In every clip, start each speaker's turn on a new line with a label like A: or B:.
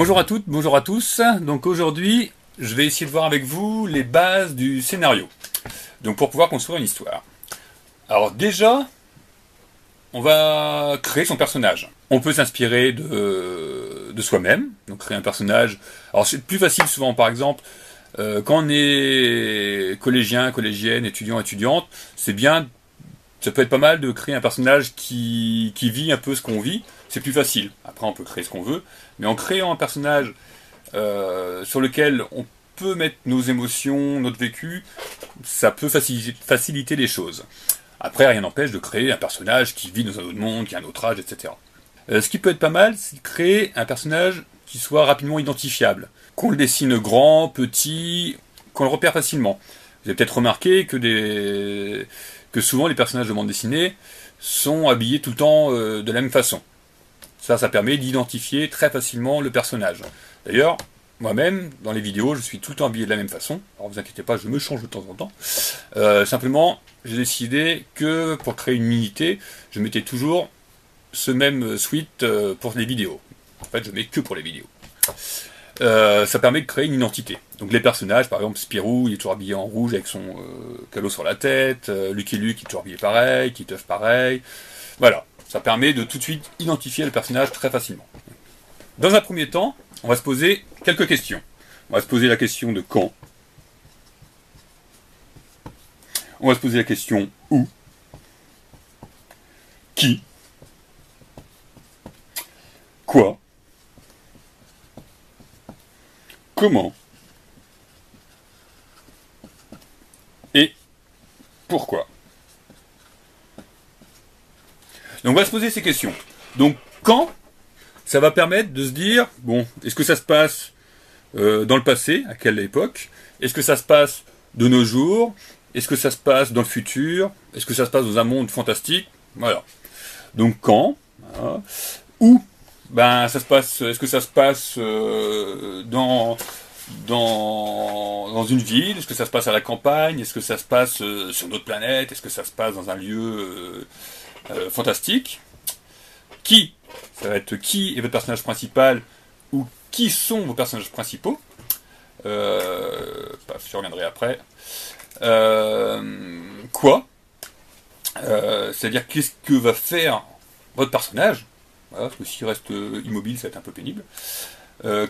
A: Bonjour à toutes, bonjour à tous. Donc aujourd'hui, je vais essayer de voir avec vous les bases du scénario. Donc pour pouvoir construire une histoire. Alors déjà, on va créer son personnage. On peut s'inspirer de soi-même, donc créer un personnage. Alors c'est plus facile souvent, par exemple, quand on est collégien, collégienne, étudiant, étudiante, c'est bien, ça peut être pas mal de créer un personnage qui vit un peu ce qu'on vit. C'est plus facile. Après, on peut créer ce qu'on veut. Mais en créant un personnage sur lequel on peut mettre nos émotions, notre vécu, ça peut faciliter les choses. Après, rien n'empêche de créer un personnage qui vit dans un autre monde, qui a un autre âge, etc. Ce qui peut être pas mal, c'est de créer un personnage qui soit rapidement identifiable. Qu'on le dessine grand, petit, qu'on le repère facilement. Vous avez peut-être remarqué que souvent les personnages de bande dessinée sont habillés tout le temps de la même façon. Ça permet d'identifier très facilement le personnage. D'ailleurs, moi-même, dans les vidéos, je suis tout le temps habillé de la même façon. Alors, vous inquiétez pas, je me change de temps en temps. Simplement, j'ai décidé que pour créer une unité, je mettais toujours ce même sweat pour les vidéos. En fait, je mets que pour les vidéos. Ça permet de créer une identité. Donc les personnages, par exemple, Spirou, il est toujours habillé en rouge avec son calot sur la tête. Lucky Luke, il est toujours habillé pareil. Titeuf, pareil. Voilà. Ça permet de tout de suite identifier le personnage très facilement. Dans un premier temps, on va se poser quelques questions. On va se poser la question de quand. On va se poser la question où. Qui. Quoi. Comment. Et pourquoi. Donc on va se poser ces questions. Donc quand, ça va permettre de se dire, bon, est-ce que ça se passe dans le passé, à quelle époque? Est-ce que ça se passe de nos jours? Est-ce que ça se passe dans le futur? Est-ce que ça se passe dans un monde fantastique? Voilà. Donc quand, voilà. Où, ben ça se passe, est-ce que ça se passe dans une ville? Est-ce que ça se passe à la campagne? Est-ce que ça se passe sur d'autres planètes? Est-ce que ça se passe dans un lieu fantastique? Qui? Ça va être qui est votre personnage principal ou qui sont vos personnages principaux? Je reviendrai après. Quoi? C'est-à-dire qu'est-ce que va faire votre personnage? Voilà, parce que s'il reste immobile, ça va être un peu pénible.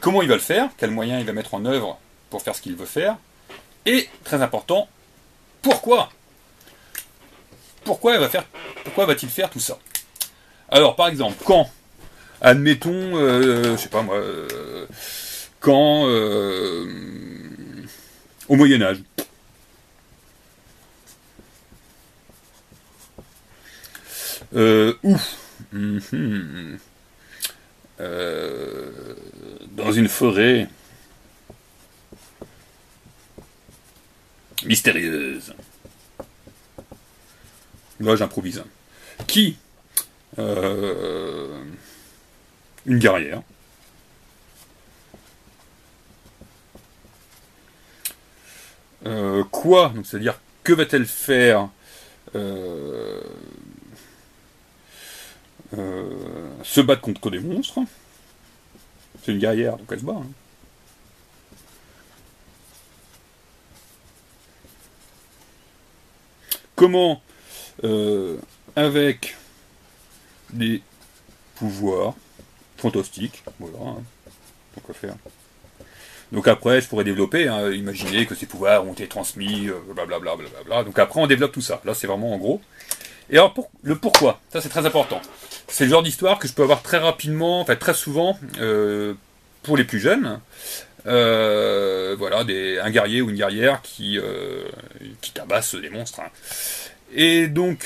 A: Comment il va le faire? Quels moyens il va mettre en œuvre pour faire ce qu'il veut faire? Et, très important, pourquoi? Pourquoi va-t-il faire tout ça? Alors, par exemple, quand, admettons, je sais pas moi, quand, au Moyen-Âge. Où? Dans une forêt mystérieuse. Là, j'improvise. Qui? Une guerrière. Quoi? Donc, c'est-à-dire, que va-t-elle faire? Se battre contre des monstres. C'est une guerrière, donc elle se bat. Hein. Comment, avec des pouvoirs fantastiques, voilà, hein, pourquoi faire. Donc après, je pourrais développer, hein, imaginer que ces pouvoirs ont été transmis, blablabla, blablabla. Donc après, on développe tout ça. Là, c'est vraiment en gros. Et alors, le pourquoi, ça c'est très important. C'est le genre d'histoire que je peux avoir très rapidement, enfin très souvent, pour les plus jeunes. Voilà, un guerrier ou une guerrière qui tabasse des monstres. Hein. Et donc,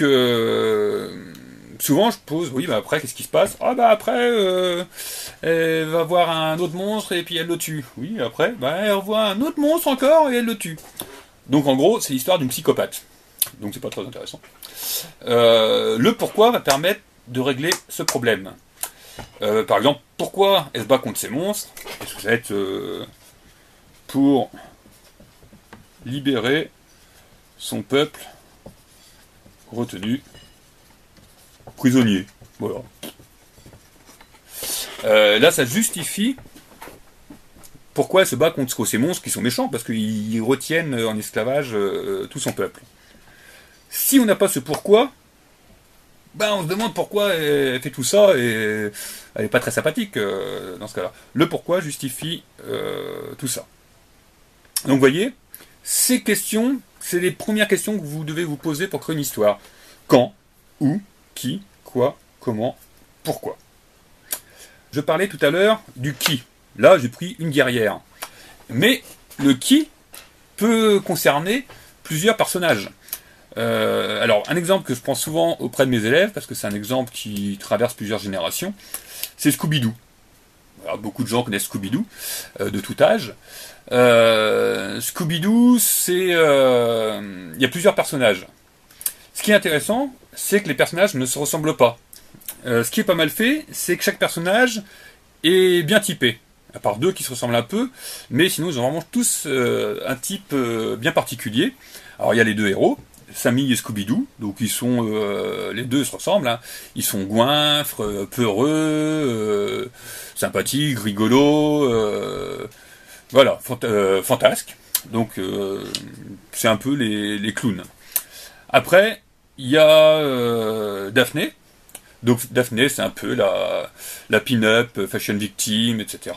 A: souvent je pose, oui, bah après, qu'est-ce qui se passe? Ah bah après, elle va voir un autre monstre et puis elle le tue. Oui, après, bah elle revoit un autre monstre encore et elle le tue. Donc en gros, c'est l'histoire d'une psychopathe. Donc c'est pas très intéressant. Le pourquoi va permettre de régler ce problème. Par exemple, pourquoi elle se bat contre ces monstres? Est-ce que ça va être pour libérer son peuple retenu prisonnier? Voilà. Là, ça justifie pourquoi elle se bat contre ces monstres qui sont méchants, parce qu'ils retiennent en esclavage tout son peuple. Si on n'a pas ce pourquoi, ben on se demande pourquoi elle fait tout ça, et elle n'est pas très sympathique dans ce cas-là. Le pourquoi justifie tout ça. Donc vous voyez, ces questions, c'est les premières questions que vous devez vous poser pour créer une histoire. Quand, où, qui, quoi, comment, pourquoi. Je parlais tout à l'heure du qui. Là, j'ai pris une guerrière. Mais le qui peut concerner plusieurs personnages. Alors, un exemple que je prends souvent auprès de mes élèves, parce que c'est un exemple qui traverse plusieurs générations, c'est Scooby-Doo. Alors, beaucoup de gens connaissent Scooby-Doo, de tout âge. Scooby-Doo, c'est... il y a plusieurs personnages. Ce qui est intéressant, c'est que les personnages ne se ressemblent pas. Ce qui est pas mal fait, c'est que chaque personnage est bien typé. À part deux qui se ressemblent un peu, mais sinon ils ont vraiment tous un type bien particulier. Alors il y a les deux héros, Sammy et Scooby-Doo, donc ils sont les deux se ressemblent, hein. Ils sont goinfres, peureux, sympathiques, rigolos, voilà, fantasques. Donc c'est un peu les clowns. Après, il y a Daphné. Donc Daphné, c'est un peu la pin-up, fashion victime, etc.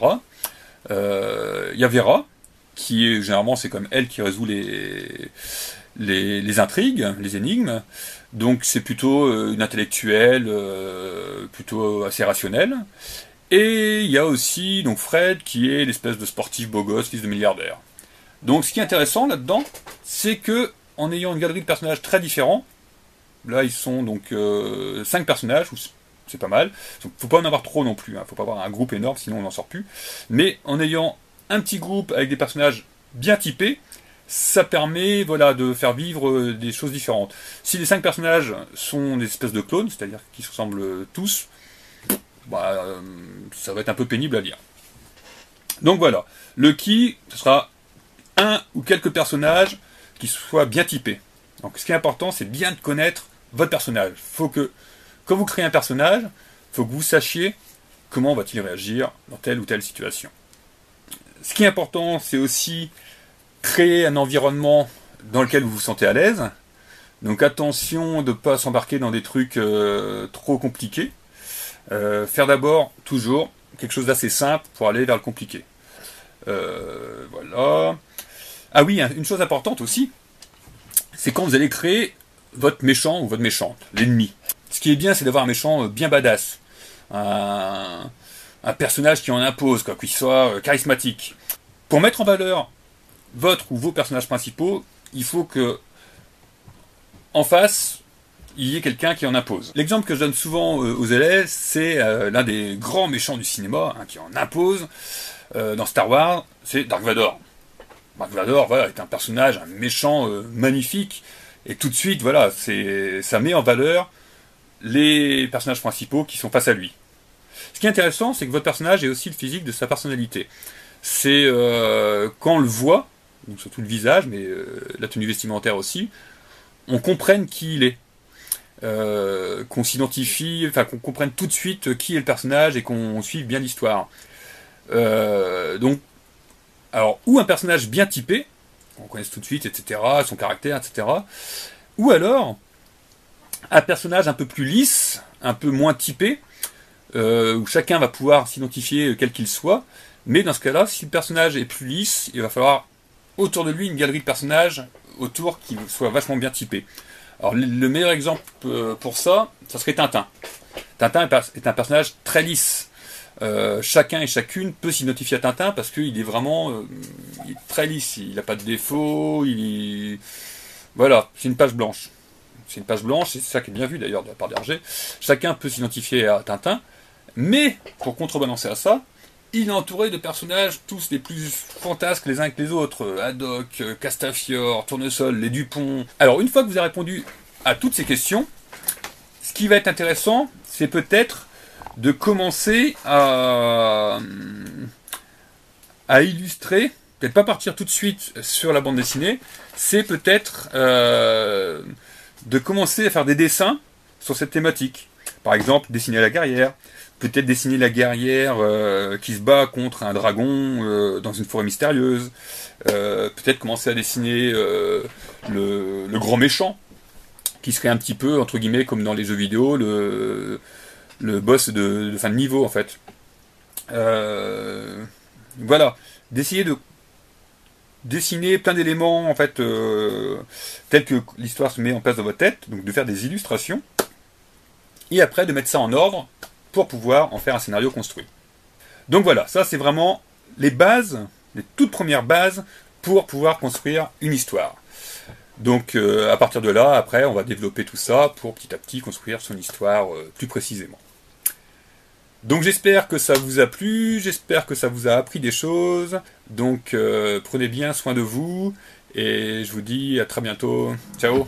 A: Il y a Vera, qui est généralement c'est comme elle qui résout les intrigues, les énigmes. Donc c'est plutôt une intellectuelle, plutôt assez rationnelle. Et il y a aussi donc Fred, qui est l'espèce de sportif beau gosse, fils de milliardaire. Donc ce qui est intéressant là-dedans, c'est que en ayant une galerie de personnages très différents, là ils sont donc 5 personnages, c'est pas mal. Donc, faut pas en avoir trop non plus, hein. Faut pas avoir un groupe énorme, sinon on n'en sort plus. Mais en ayant un petit groupe avec des personnages bien typés, ça permet voilà, de faire vivre des choses différentes. Si les 5 personnages sont des espèces de clones, c'est-à-dire qu'ils se ressemblent tous, bah, ça va être un peu pénible à lire. Donc voilà, le qui, ce sera un ou quelques personnages qui soient bien typés. Donc ce qui est important, c'est bien de connaître votre personnage. Faut que, quand vous créez un personnage, faut que vous sachiez comment va-t-il réagir dans telle ou telle situation. Ce qui est important, c'est aussi créer un environnement dans lequel vous vous sentez à l'aise. Donc attention de ne pas s'embarquer dans des trucs trop compliqués. Faire d'abord, toujours, quelque chose d'assez simple pour aller vers le compliqué. Voilà. Ah oui, une chose importante aussi, c'est quand vous allez créer votre méchant ou votre méchante, l'ennemi. Ce qui est bien, c'est d'avoir un méchant bien badass. Un personnage qui en impose, quoi, qui soit charismatique. Pour mettre en valeur votre ou vos personnages principaux, il faut que, en face, il y ait quelqu'un qui en impose. L'exemple que je donne souvent aux élèves, c'est l'un des grands méchants du cinéma, hein, qui en impose dans Star Wars, c'est Dark Vador. Dark Vador, voilà, est un personnage, un méchant magnifique, et tout de suite, voilà, ça met en valeur les personnages principaux qui sont face à lui. Ce qui est intéressant, c'est que votre personnage est aussi le physique de sa personnalité. C'est quand on le voit, donc surtout le visage, mais la tenue vestimentaire aussi, on comprenne qui il est. Qu'on s'identifie, enfin qu'on comprenne tout de suite qui est le personnage et qu'on suive bien l'histoire. Donc, alors, ou un personnage bien typé, qu'on connaisse tout de suite, etc., son caractère, etc., ou alors un personnage un peu plus lisse, un peu moins typé, où chacun va pouvoir s'identifier quel qu'il soit, mais dans ce cas-là, si le personnage est plus lisse, il va falloir autour de lui une galerie de personnages autour qui soit vachement bien typé. Alors le meilleur exemple pour ça serait Tintin. Tintin est un personnage très lisse. Chacun et chacune peut s'identifier à Tintin parce qu'il est vraiment il est très lisse, il n'a pas de défaut, voilà, c'est une page blanche. C'est une page blanche, c'est ça qui est bien vu d'ailleurs de la part d'Hergé. Chacun peut s'identifier à Tintin, mais pour contrebalancer à ça, il est entouré de personnages tous les plus fantasques les uns que les autres. Haddock, Castafiore, Tournesol, les Dupont. Alors une fois que vous avez répondu à toutes ces questions, ce qui va être intéressant, c'est peut-être de commencer à illustrer, peut-être pas partir tout de suite sur la bande dessinée, c'est peut-être de commencer à faire des dessins sur cette thématique. Par exemple, dessiner la guerrière, peut-être dessiner la guerrière qui se bat contre un dragon dans une forêt mystérieuse, peut-être commencer à dessiner le grand méchant, qui serait un petit peu, entre guillemets, comme dans les jeux vidéo, le boss de fin de niveau, en fait. Voilà, d'essayer de dessiner plein d'éléments, en fait, tels que l'histoire se met en place dans votre tête, donc de faire des illustrations, et après de mettre ça en ordre pour pouvoir en faire un scénario construit. Donc voilà, ça c'est vraiment les bases, les toutes premières bases pour pouvoir construire une histoire. Donc à partir de là, après, on va développer tout ça pour petit à petit construire son histoire plus précisément. Donc j'espère que ça vous a plu, j'espère que ça vous a appris des choses. Donc prenez bien soin de vous et je vous dis à très bientôt. Ciao!